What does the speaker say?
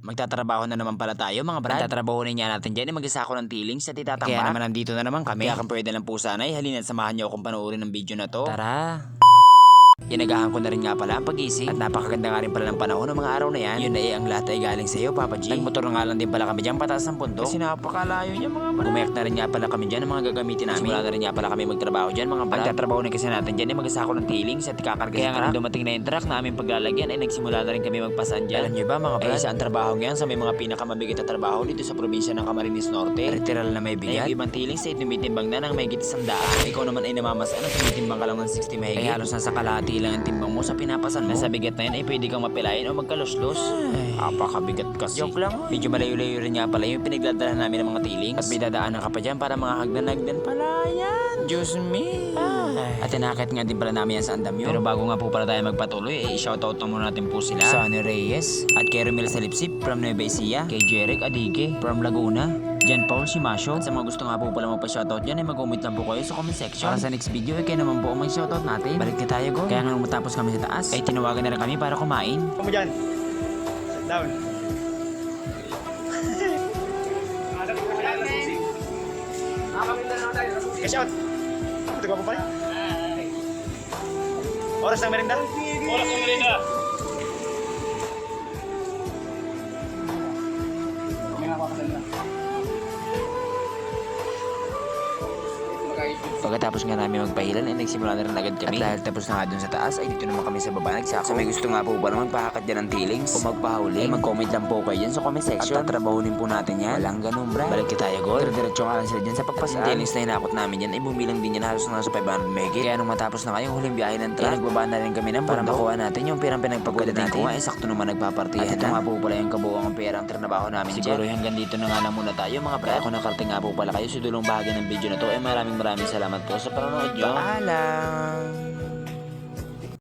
Magtatrabaho na naman pala tayo mga brad. Magtatrabaho na natin dyan mag-isa ako ng Tillings at itatambak. Kaya naman nandito na naman kami. Kaya kung pwede lang po sana halina't samahan niyo akong panoorin ng video na to. Tara! Inagahan ko na rin nga pala ang pag-ising. At napakaganda nga rin pala ng panahon ng mga araw na yan. Yun na ang lahat ay galing sa iyo, Papa G. Nagmotor na nga lang din pala kami dyan pataas ng bundok. Kasi napakalayo niya mga brad. Gumayak na rin nga pala kami dyan ng mga gagamitin namin. Simula na rin nga pala kami magtrabaho dyan mga brad. Pagtatrabaho na kasi natin dyan mag-isa ako ng Tillings at ikakarga. Kaya nga nang dumating na yung truck na aming paglalagyan ay nagsimula na rin kami magpasan dyan. Alam niyo ba mga brad? Isa ang trabaho ngayon sa may mga pinakamabigat na trabaho dito sa probinsya ng Camarines Norte. Literal na may bigat. Yung ibang Tillings ay tumitimbang na ng may git 100. Ikaw naman ay namamasan at tumitimbang ka lang ng 60 mahigit. Kaya halos nasa kalahati lang ang timbang mo sa pinapasan mo. Nasa bigat na yan ay pwede kang mapilain o magkaluslos. Apakabigat kasi. Joke lang. Medyo malayo-layo rin nga pala yung pinagdadala namin ng mga Tillings. At may dadaanan ka pa dyan para mga hagdan-hagdan pala yan. Diyos me. At tinakit nga din pala namin yan sa andamyo. Pero bago nga po pala tayo magpatuloy, shoutout na muna natin po sila. Sonny Reyes at kay Romel Salipsip from Nueva Ecija. Kay Jeric Adige from Laguna. Jan Paul Simasio. At sa mga gusto nga po pala magpa-shoutout dyan ay mag-comment lang po kayo sa comment section. Para sa next video ay kayo naman po ang mag-shoutout natin. Balik na tayo go. Kaya nga nung matapos kami sa taas ay tinawagan na rin kami para kumain. Kamu dyan. Sit down. Cash out. Ito ka po pala. Oras ng merinda? Oras ng merinda. Pagkatapos nga namin magpahilan ay nagsimula na rin agad kami. At dahil tapos na nga dun sa taas ay dito naman kami sa baba nagsako. So may gusto nga po ba naman pahakat dyan ng Tillings o magpahuli ay mag-comment lang po kayo dyan sa comment section. At tatrabahunin po natin yan. Walang ganun bra. Balik tayo go. Diretso nga lang sila dyan sa pagpasaan. Yung Tillings na hinakot namin yan ay bumilang din yan halos na sa 500 megit. Kaya nung matapos na nga yung huling biyahe ng truck ay nagbaba na rin kami ng para makuha natin yung perang pinagpagkulat natin. Kung nga sakto naman nagpapartihan. At ito nga po pala yung kabuuang perang trabaho namin dyan. Siguro hanggang dito na nga lang muna tayo mga bra. Kung nakarating nga po pala kayo sa dulong bahagi ng video na to ay maraming salamat po sa panonood nyo. Paalam!